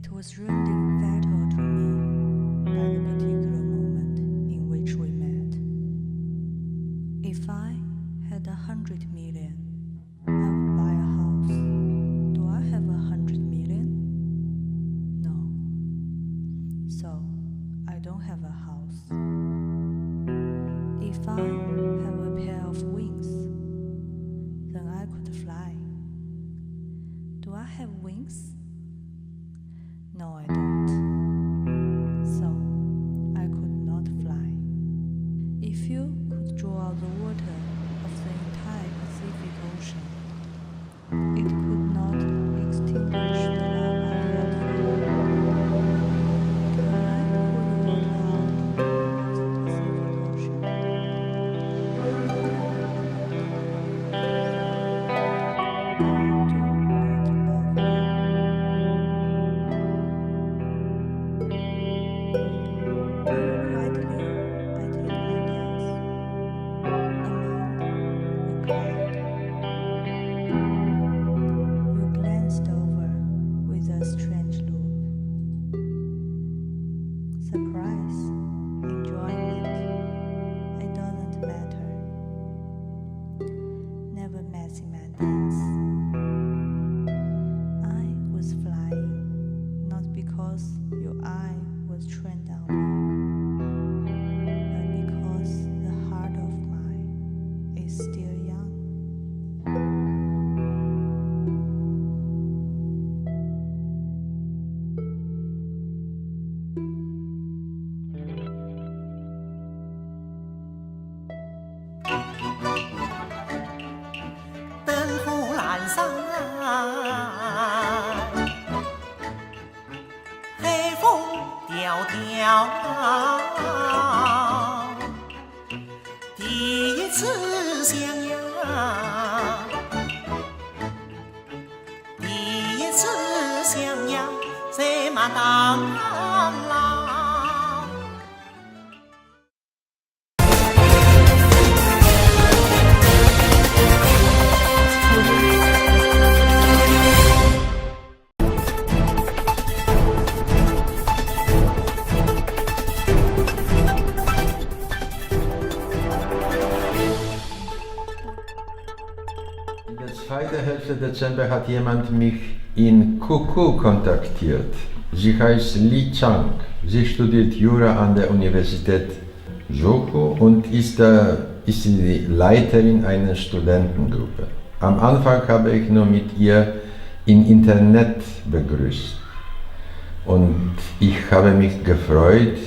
It was rending fatal to me by the particular moment in which we met. If I had 100 million, I would buy a house. Do I have 100 million? No. So, I don't have a house. If I have a pair of wings, then I could fly. Do I have wings? No, I don't. So, I could not fly. If you could draw out the water of the entire Pacific Ocean, it could not extinguish the love I had for you. Can I pour the water out of the Pacific Ocean? Strange look. Surprise, enjoyment, it doesn't matter. Never messy my dance. I was flying, not because your eye was trained on me, but because the heart of mine is still young.第一次相拥，第一次相拥，什么当啦？In der zweiten Hälfte Dezember hat jemand mich in Kuku kontaktiert. Sie heißt Li Chang. Sie studiert Jura an der Universität Zhoukou und ist die Leiterin einer Studentengruppe. Am Anfang habe ich nur mit ihr im Internet begrüßt und ich habe mich gefreut,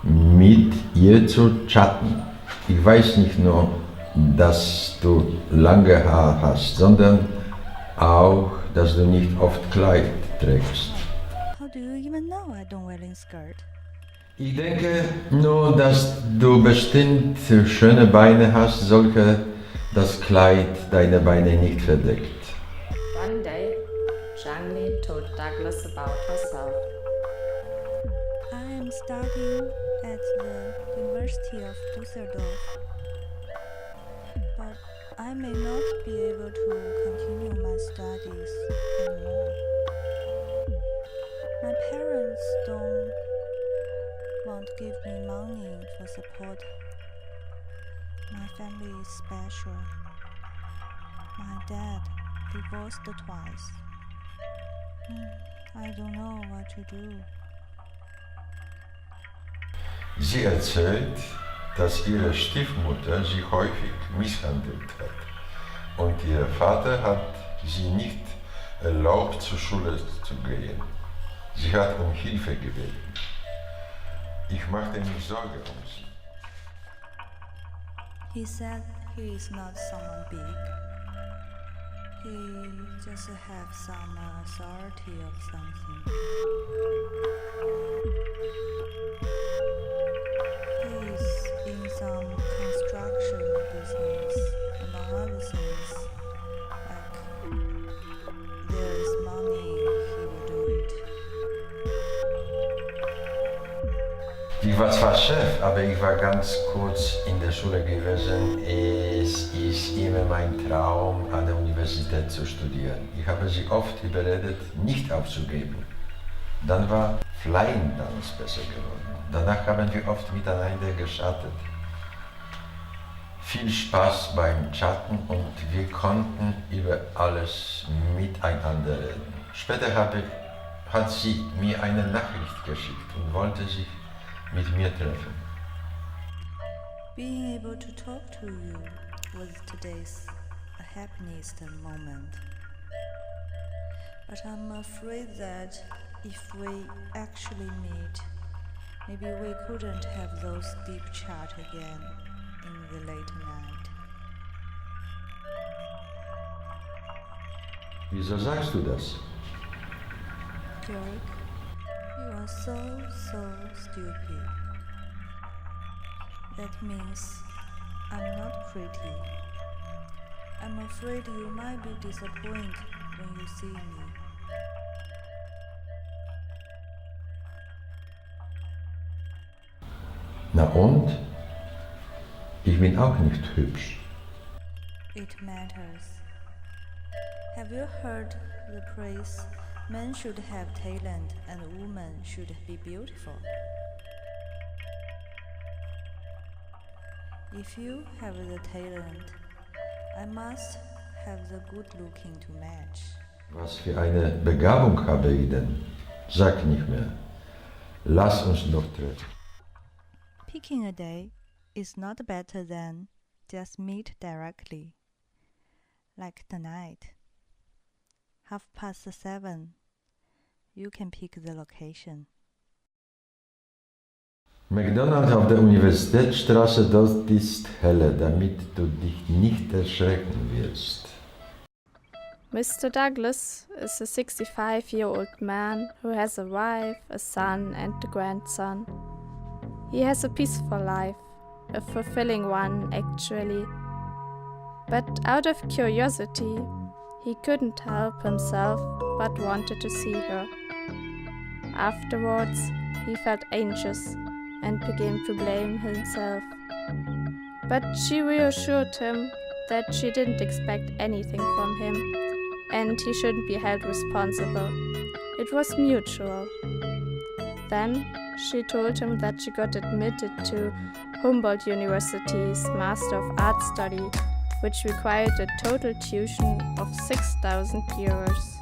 mit ihr zu chatten. Ich weiß nicht nur, dass du lange Haar hast, sondern auch, dass du nicht oft Kleid trägst. How do you even know I don't wear a skirt? Ich denke nur, dass du bestimmt schöne Beine hast, solche das Kleid deine Beine nicht verdeckt. One day, Zhang Li told Douglas about herself. I am studying at the University of Düsseldorf, but I may not be able to continue my studies anymore. My parents don't want to give me money for support. My family is special. My dad divorced twice. I don't know what to do. Sie erzählt, dass ihre Stiefmutter sie häufig misshandelt hat und ihr Vater hat sie nicht erlaubt, zur Schule zu gehen. Sie hat um Hilfe gebeten. Ich machte mir Sorge um sie. He said he is not someone big. He just have some authority of something. He is in some construction business, among other things. Like, there is money, he will do it. Ich war zwar Chef, aber ich war ganz kurz in der Schule gewesen. Es ist immer mein Traum, an der Universität zu studieren. Ich habe sie oft überredet, nicht aufzugeben. Dann war Flying Dance besser geworden. Danach haben wir oft miteinander geschattet. Viel Spaß beim Chatten und wir konnten über alles miteinander reden. Später hat sie mir eine Nachricht geschickt und wollte sich mit mir treffen. Being able to talk to you was today's happiest moment. But I'm afraid that if we actually meet, maybe we couldn't have those deep chat again in the late night. Wieso sagst du das? Jörg, you are so stupid. That means I'm not pretty. I'm afraid you might be disappointed when you see me. Na und? Ich bin auch nicht hübsch. It matters. Have you heard the praise? Men should have talent and women should be beautiful. If you have the talent, I must have the good looking to match. Was für eine Begabung habe ich denn? Sag nicht mehr. Lass uns doch treffen. Picking a day is not better than just meet directly. Like tonight. 7:30. You can pick the location. McDonald's auf der Universitätsstraße, dort ist helle, damit du dich nicht erschrecken wirst. Mr. Douglas is a 65-year-old man who has a wife, a son, and a grandson. He has a peaceful life, a fulfilling one, actually. But out of curiosity, he couldn't help himself but wanted to see her. Afterwards, he felt anxious and began to blame himself. But she reassured him that she didn't expect anything from him and he shouldn't be held responsible. It was mutual. Then she told him that she got admitted to Humboldt University's Master of Arts study, which required a total tuition of 6,000 euros.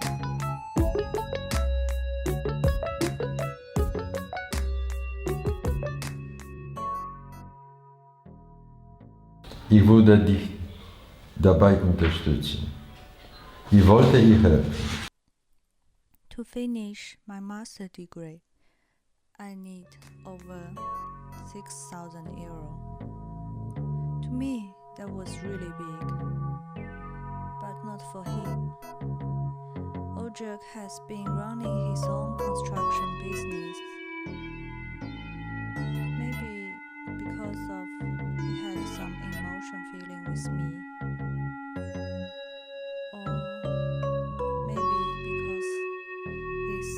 Ich würde dich dabei unterstützen. Ich wollte ihr helfen. To finish my master degree, I need over 6,000 euro. To me, that was really big, but not for him. Ojek has been running his own construction business. Maybe because of he had some emotion feeling with me. Or maybe because this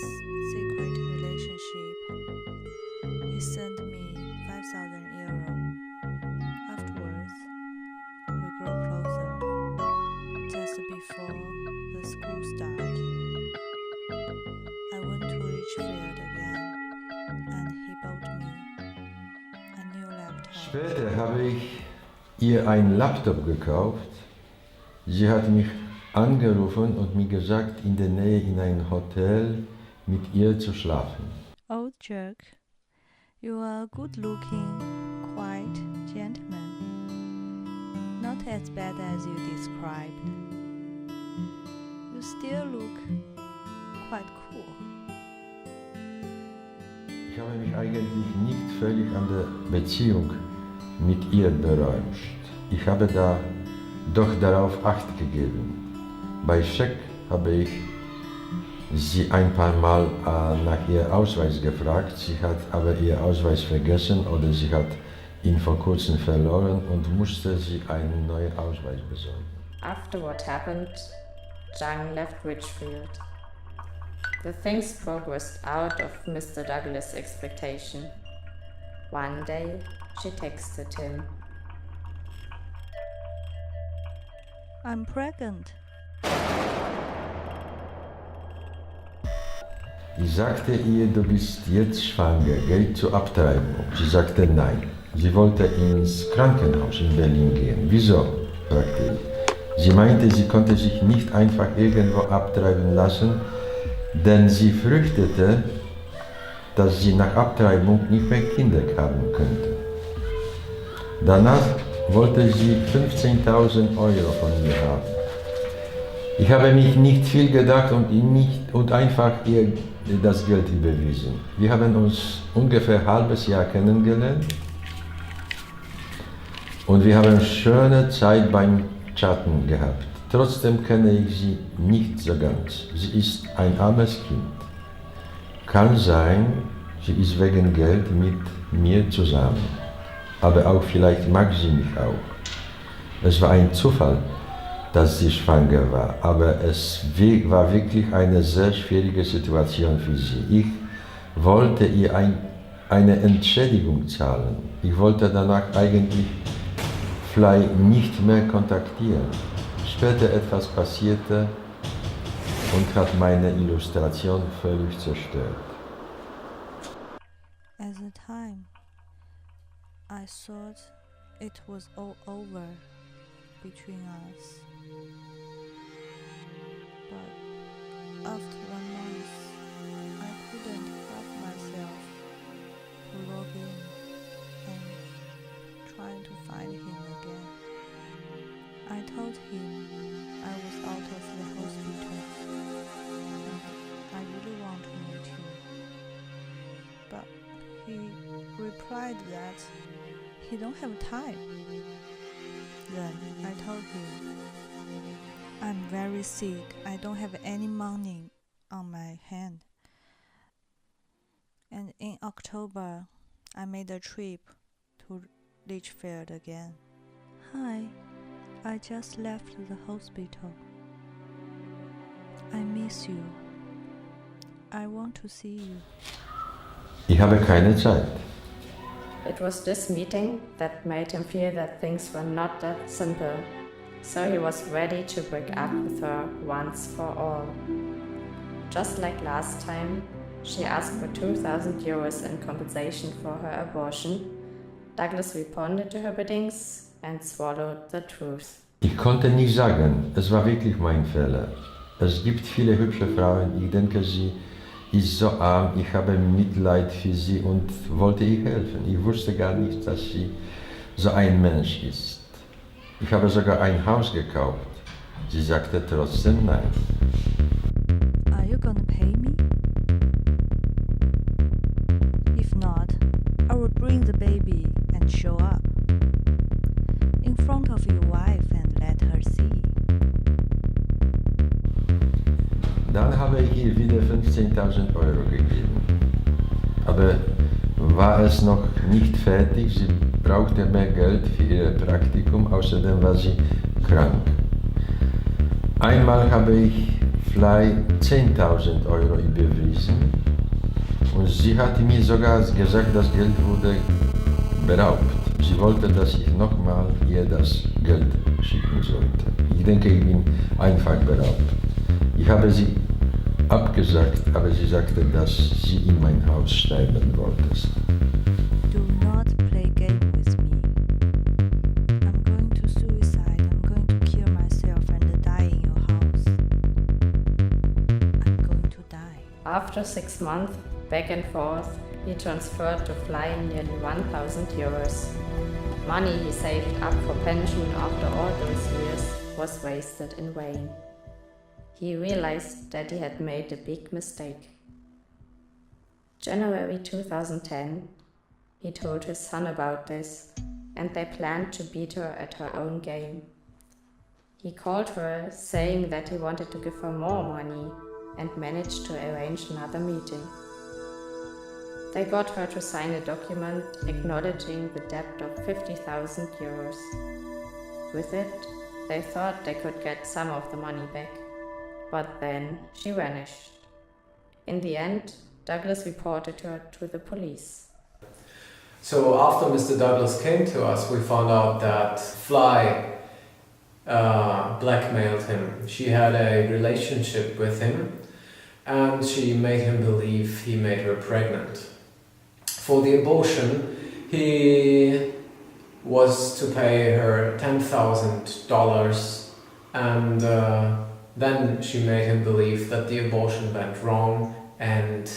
secret relationship, he sent me 5,000 euro. Afterwards, we grew closer, just before the school start. I went to Richfield again, and he bought me a new laptop. Später habe ich ihr einen Laptop gekauft. Sie hat mich angerufen und mir gesagt, in der Nähe in ein Hotel mit ihr zu schlafen. Old Jerk, you are a good-looking, quiet gentleman. Not as bad as you described. You still look quite cool. Ich habe mich eigentlich nicht völlig an der Beziehung mit ihr berauscht. Ich habe da doch darauf Acht gegeben. Bei Scheck habe ich sie ein paar Mal nach ihrem Ausweis gefragt. Sie hat aber ihren Ausweis vergessen oder sie hat ihn vor kurzem verloren und musste sich einen neuen Ausweis besorgen. After what happened, Zhang left Richfield. The things progressed out of Mr. Douglas' expectation. One day, she texted him. I'm pregnant. Ich sagte ihr, du bist jetzt schwanger, geh zur Abtreibung. Sie sagte nein. Sie wollte ins Krankenhaus in Berlin gehen. Wieso? Fragte ich. Sie meinte, sie konnte sich nicht einfach irgendwo abtreiben lassen, denn sie fürchtete, dass sie nach Abtreibung nicht mehr Kinder haben könnte. Danach wollte sie 15.000 Euro von mir haben. Ich habe mich nicht viel gedacht und einfach ihr das Geld überwiesen. Wir haben uns ungefähr ein halbes Jahr kennengelernt und wir haben schöne Zeit beim Chatten gehabt. Trotzdem kenne ich sie nicht so ganz. Sie ist ein armes Kind. Kann sein, sie ist wegen Geld mit mir zusammen. Aber auch vielleicht mag sie mich auch. Es war ein Zufall, dass sie schwanger war, aber es war wirklich eine sehr schwierige Situation für sie. Ich wollte ihr eine Entschädigung zahlen. Ich wollte danach eigentlich Fly nicht mehr kontaktieren. Später etwas passierte und hat meine Illustration völlig zerstört. At the time, I thought it was all over between us. But after 1 month, I couldn't help myself to log in and trying to find him again. I told him I was out of the hospital and I really want to meet him. But he replied that he don't have time. Then I told him, I'm very sick, I don't have any money on my hand. And in October, I made a trip to Litchfield again. Hi, I just left the hospital. I miss you. I want to see you. Ich habe keine Zeit. It was this meeting that made him feel that things were not that simple, so he was ready to break up with her once for all. Just like last time, she asked for 2,000 euros in compensation for her abortion. Douglas responded to her biddings and swallowed the truth. Ich konnte nicht sagen, es war wirklich mein Fehler. Es gibt viele hübsche Frauen, ich denke, sie ist so arm, ich habe Mitleid für sie und wollte ihr helfen. Ich wusste gar nicht, dass sie so ein Mensch ist. Ich habe sogar ein Haus gekauft. Sie sagte trotzdem nein. Are you gonna pay me? If not, I will bring the baby and show up in front of your wife and let her see. Dann habe ich ihr wieder 15.000 Euro gegeben. Aber war es noch nicht fertig, sie brauchte mehr Geld für ihr Praktikum, außerdem war sie krank. Einmal habe ich Fly 10.000 Euro überwiesen und sie hat mir sogar gesagt, das Geld wurde beraubt. Sie wollte, dass ich nochmal ihr das Geld schicken sollte. Ich denke, ich bin einfach beraubt. Ich habe sie abgesagt, aber sie sagte, dass sie in mein Haus sterben wollte. Do not play game with me. I'm going to suicide. I'm going to kill myself and die in your house. I'm going to die. After 6 months, back and forth, he transferred to Fly nearly 1,000 euros. Money he saved up for pension after all those years was wasted in vain. He realized that he had made a big mistake. January 2010, he told his son about this, and they planned to beat her at her own game. He called her, saying that he wanted to give her more money, and managed to arrange another meeting. They got her to sign a document acknowledging the debt of 50,000 euros. With it, they thought they could get some of the money back. But then she vanished. In the end, Douglas reported her to the police. So after Mr. Douglas came to us, we found out that Fly blackmailed him. She had a relationship with him and she made him believe he made her pregnant. For the abortion, he was to pay her $10,000, and then she made him believe that the abortion went wrong and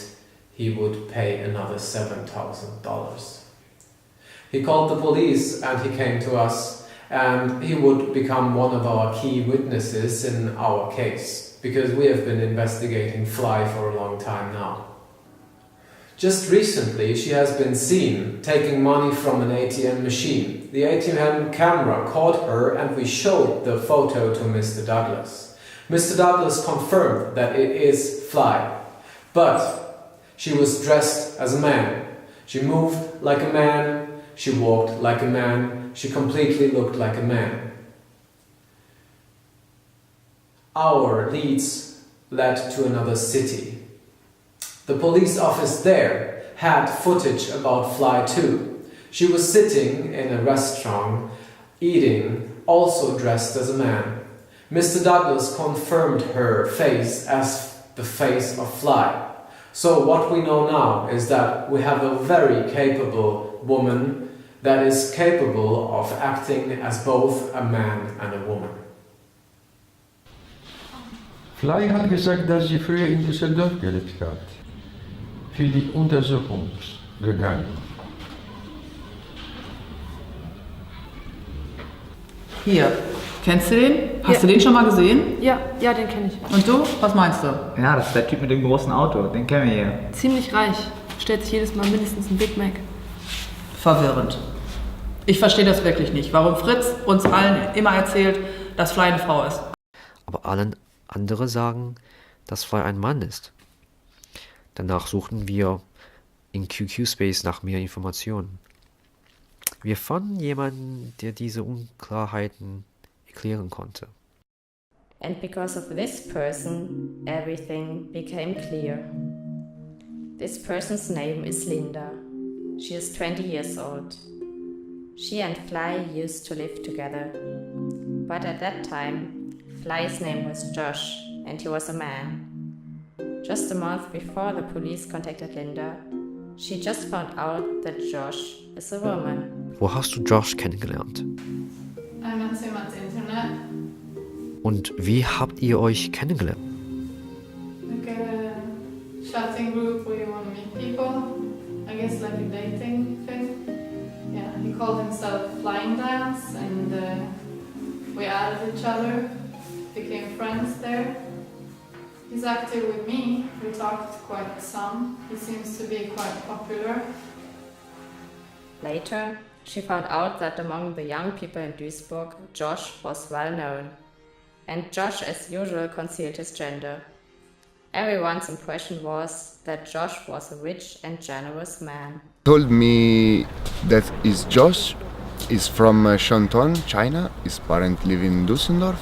he would pay another $7,000. He called the police and he came to us, and he would become one of our key witnesses in our case, because we have been investigating Fly for a long time now. Just recently, she has been seen taking money from an ATM machine. The ATM camera caught her and we showed the photo to Mr. Douglas. Mr. Douglas confirmed that it is Fly, but she was dressed as a man. She moved like a man, she walked like a man, she completely looked like a man. Our leads led to another city. The police office there had footage about Fly too. She was sitting in a restaurant, eating, also dressed as a man. Mr. Douglas confirmed her face as the face of Fly. So what we know now is that we have a very capable woman that is capable of acting as both a man and a woman. Fly hat gesagt, dass sie früher in Düsseldorf gelebt hat. Für die Untersuchung gegangen. Hier, kennst du den? Hast du den schon mal gesehen? Ja, den kenne ich. Und du? Was meinst du? Ja, das ist der Typ mit dem großen Auto, den kennen wir hier. Ziemlich reich. Stellt sich jedes Mal mindestens ein Big Mac. Verwirrend. Ich verstehe das wirklich nicht, warum Fritz uns allen immer erzählt, dass Fly eine Frau ist. Aber allen andere sagen, dass Fly ein Mann ist. Danach suchten wir in QQ-Space nach mehr Informationen. Wir fanden jemanden, der diese Unklarheiten erklären konnte. And because of this person, everything became clear. This person's name is Linda. She is 20 years old. She and Fly used to live together. But at that time, Fly's name was Josh, and he was a man. Just a month before the police contacted Linda, she just found out that Josh is a woman. Wo hast du Josh kennengelernt? I met him at the internet. Und wie habt ihr euch kennengelernt? Like a chatting group where you want to meet people. I guess like a dating thing. Yeah, he called himself Flying Dance, and we added each other, became friends there. He's active with me. We talked quite some. He seems to be quite popular. Later, she found out that among the young people in Duisburg, Josh was well known. And Josh, as usual, concealed his gender. Everyone's impression was that Josh was a rich and generous man. Told me that Josh is from Shantung, China. His parents live in Düsseldorf.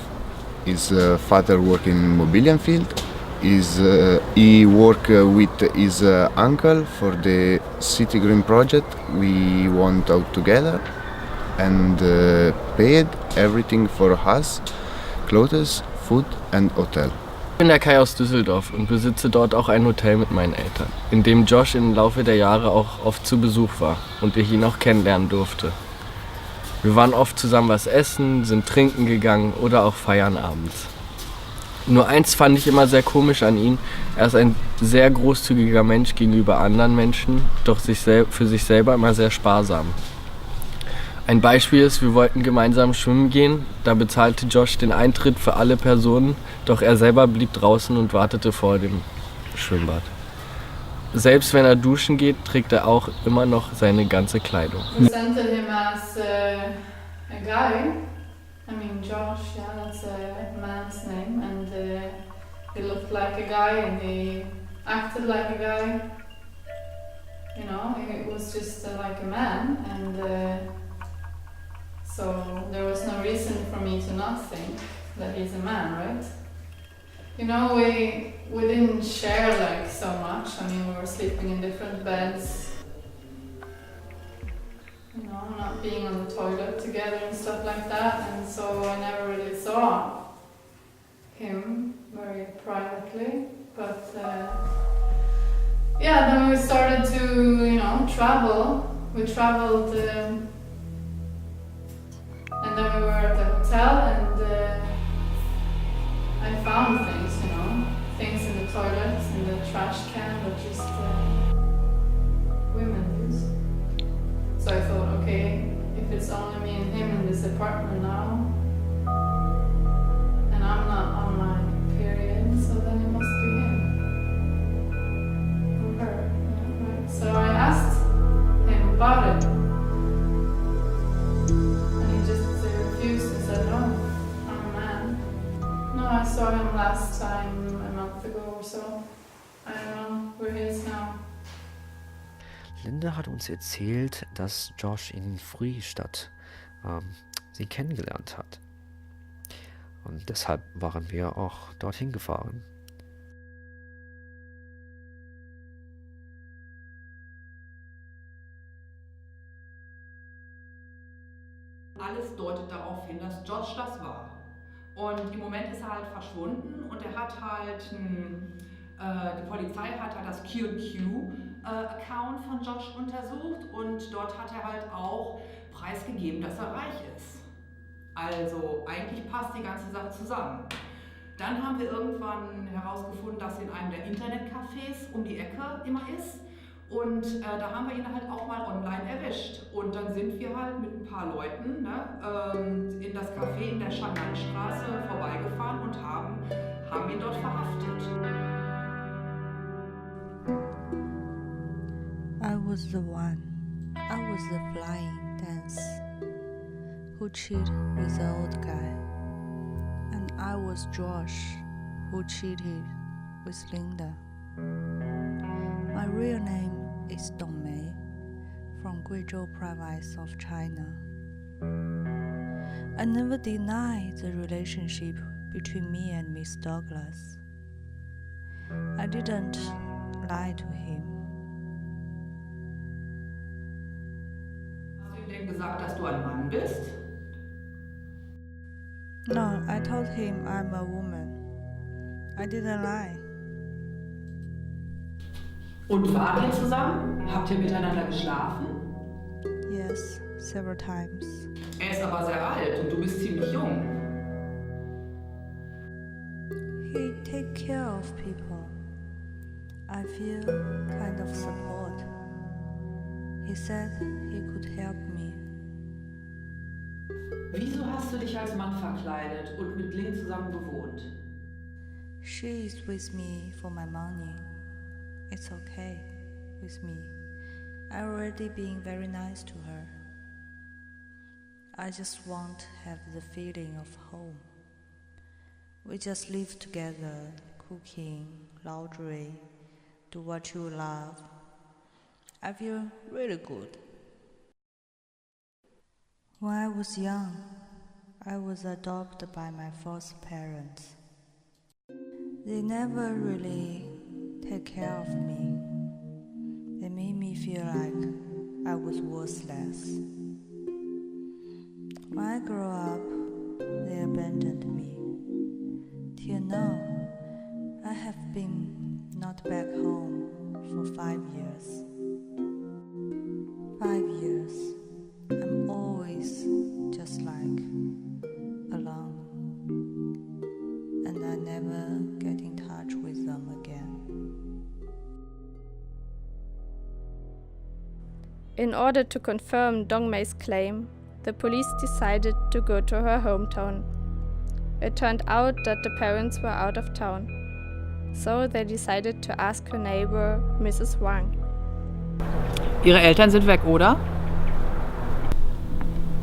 His father works in mobility field. He worked with his uncle for the City Green project. We went out together and paid everything for us, clothes, food and hotel. Ich bin der Kai aus Düsseldorf und besitze dort auch ein Hotel mit meinen Eltern, in dem Josh im Laufe der Jahre auch oft zu Besuch war und ich ihn auch kennenlernen durfte. Wir waren oft zusammen was essen, sind trinken gegangen oder auch feiern abends. Nur eins fand ich immer sehr komisch an ihm: er ist ein sehr großzügiger Mensch gegenüber anderen Menschen, doch für sich selber immer sehr sparsam. Ein Beispiel ist, wir wollten gemeinsam schwimmen gehen, da bezahlte Josh den Eintritt für alle Personen, doch er selber blieb draußen und wartete vor dem Schwimmbad. Selbst wenn er duschen geht, trägt er auch immer noch seine ganze Kleidung. We presented him as a guy. I mean, Josh, yeah, that's a man's name, and he looked like a guy and he acted like a guy. You know, he was just like a man, and so there was no reason for me to not think that he's a man, right? You know, we didn't share like so much. I mean, we were sleeping in different beds. You know, not being on the toilet together and stuff like that, and so I never really saw him very privately. But yeah, then we started to, travel. We traveled, and then we were at the hotel, and I found things, things in the toilets, in the trash can that just women use. So I thought, okay, if it's only me and him in this apartment now, and I'm not on my period, so then it must be him. Or her. Right? So I asked him about it. And he just refused and said, no, I'm a man. No, I saw him last time a month ago or so. I don't know, we're his now. Linda hat uns erzählt, dass Josh in Friestadt sie kennengelernt hat. Und deshalb waren wir auch dorthin gefahren. Alles deutet darauf hin, dass Josh das war. Und im Moment ist er halt verschwunden und er hat halt, die Polizei hat halt das QQ-Account von Josh untersucht und dort hat er halt auch preisgegeben, dass er reich ist. Also eigentlich passt die ganze Sache zusammen. Dann haben wir irgendwann herausgefunden, dass er in einem der Internetcafés um die Ecke immer ist. Und da haben wir ihn halt auch mal online erwischt. Und dann sind wir halt mit ein paar Leuten in das Café in der Shanghai-Straße vorbeigefahren und haben ihn dort verhaftet. I was the one. I was the flying dance who cheated with the old guy. And I was Josh who cheated with Linda. My real name is Dong Mei from Guizhou province of China. I never denied the relationship between me and Miss Douglas. I didn't lie to him. Hast du ihm denn gesagt, dass du ein Mann bist? No, I told him I'm a woman. I didn't lie. Und wart ihr zusammen? Habt ihr miteinander geschlafen? Yes, several times. Er ist aber sehr alt und du bist ziemlich jung. He take care of people. I feel kind of support. He said he could help me. Wieso hast du dich als Mann verkleidet und mit Ling zusammen gewohnt? She is with me for my money. It's okay with me. I already been very nice to her. I just want to have the feeling of home. We just live together, cooking, laundry, do what you love. I feel really good. When I was young, I was adopted by my foster parents. They never really take care of me. They made me feel like I was worthless. When I grew up, they abandoned me. Till now, I have been not back home for 5 years. 5 years. I'm always just like alone. And I never get in touch with them again. In order to confirm Dong Mei's claim, the police decided to go to her hometown. It turned out that the parents were out of town, so they decided to ask her neighbor, Mrs. Wang. Ihre Eltern sind weg, oder?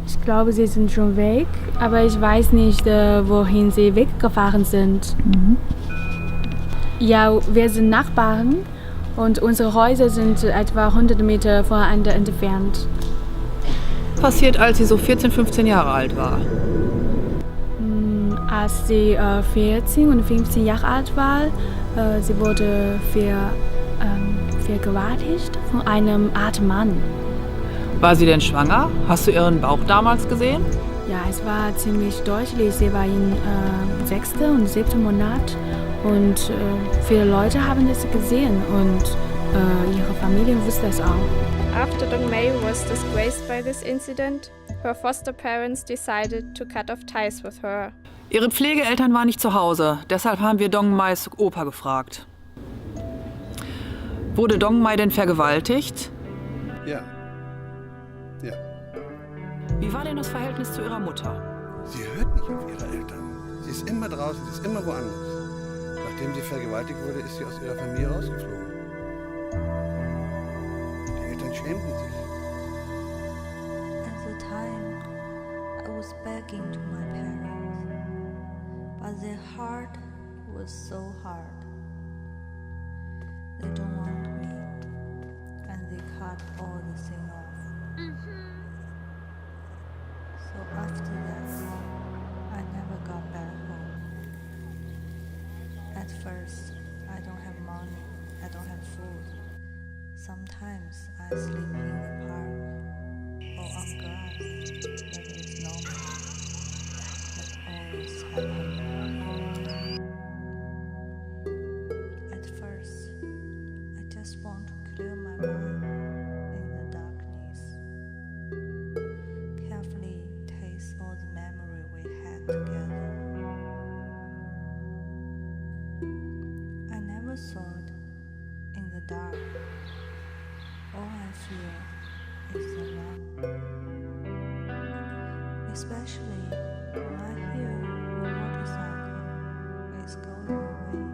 Ich glaube, sie sind schon weg, aber ich weiß nicht, wohin sie weggefahren sind. Ja, wir sind Nachbarn und unsere Häuser sind etwa 100 Meter voneinander entfernt. Passiert, als sie so 14, 15 Jahre alt war. Als sie 14 und 15 Jahre alt war, sie wurde vergewaltigt von einem alten Mann. War sie denn schwanger? Hast du ihren Bauch damals gesehen? Ja, es war ziemlich deutlich. Sie war im 6. und 7. Monat Und viele Leute haben das gesehen und ihre Familie wusste es auch. After Dong Mei was disgraced by this incident, her foster parents decided to cut off ties with her. Ihre Pflegeeltern waren nicht zu Hause, deshalb haben wir Dong Mais Opa gefragt. Wurde Dong Mai denn vergewaltigt? Ja. Ja. Wie war denn das Verhältnis zu ihrer Mutter? Sie hört nicht auf ihre Eltern. Sie ist immer draußen, sie ist immer woanders. Nachdem sie vergewaltigt wurde, ist sie aus ihrer Familie rausgeflogen. Die Eltern schämten sich. At the time, I was begging to my parents, but their heart was so hard. They don't want me, and they cut all the thing off. So after that, I never got back home. At first, I don't have money, I don't have food. Sometimes I sleep in the park or on grass. That is normal. That always happens. At first, I just want to clear my mind in the darkness. Carefully taste all the memory we had together. I never thought in the dark. All I feel is the love. Especially when I hear the motorcycle is going away.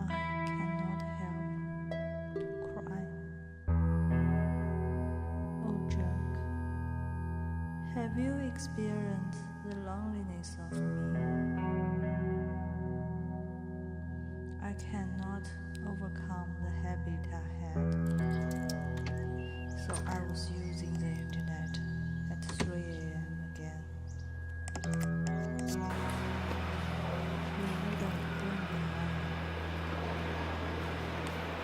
I cannot help to cry. Oh Jack, have you experienced the loneliness of me? I cannot overcome the habit I had. So I was using the internet at 3 a.m. again. You wouldn't bring me home.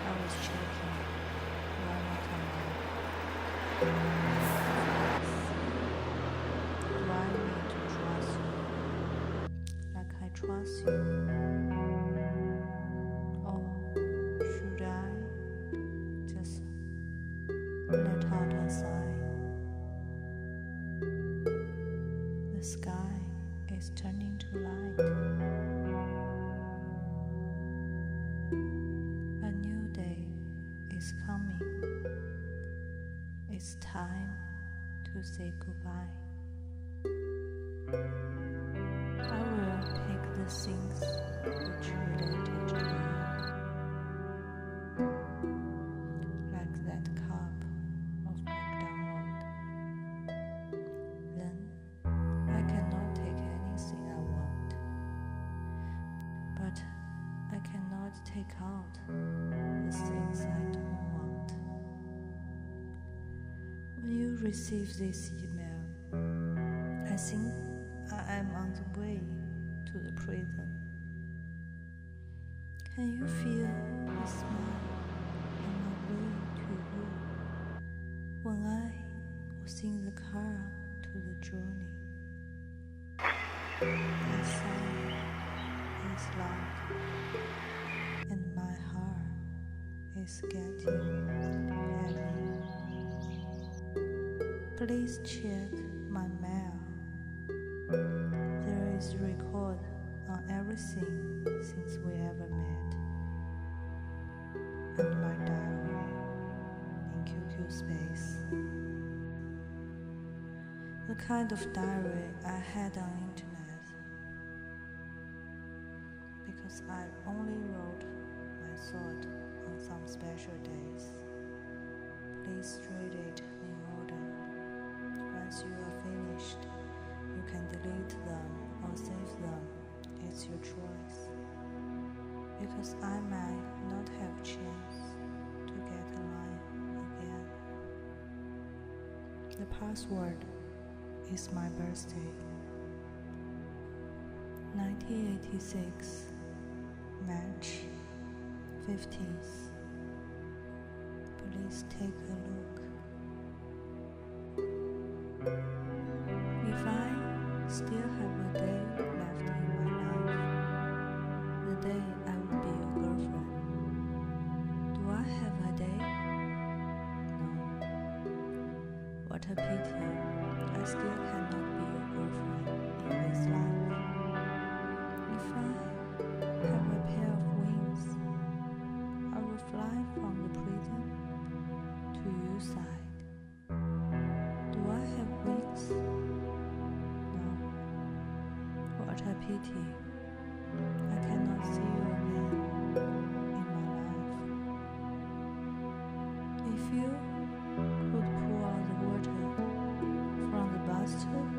I was checking one more time. Why me to trust you like I trust you? Should I just let out a sigh? The sky is turning to light. A new day is coming. It's time to say goodbye. I will take the things which related to you. Like that cup of McDonald's. Then I cannot take anything I want, but I cannot take out the things I don't want. When you receive this email, I think I am on the way to the prison. Can you feel the smile on my way to you when I was in the car to the journey? The sound is loud and my heart is getting heavy. Please check my mail. There is record on everything since we ever met. And my diary in QQ space. The kind of diary I had on internet. Because I only wrote my thought on some special days. Please read it in order. Once you are finished, you can delete them or save them. It's your choice. Because I might not have a chance to get alive again. The password is my birthday. 1986, March 15th. Please take a look. If I still have a day left in my life, What a pity, I still cannot be your girlfriend in this life. If I have a pair of wings, I will fly from the prison to your side. Do I have wings? No. What a pity, I cannot see you again in my life. If you could pour out the water from the bathtub,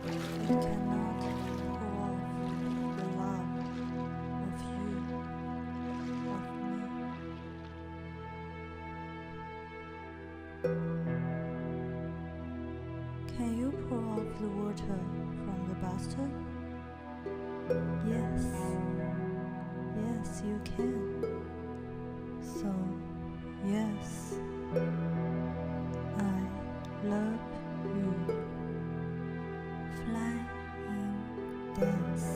it cannot pour off the love of you, of me. Can you pour off the water from the bathtub? Yes, yes, you can. So, yes, I love you. Flying dance.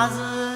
是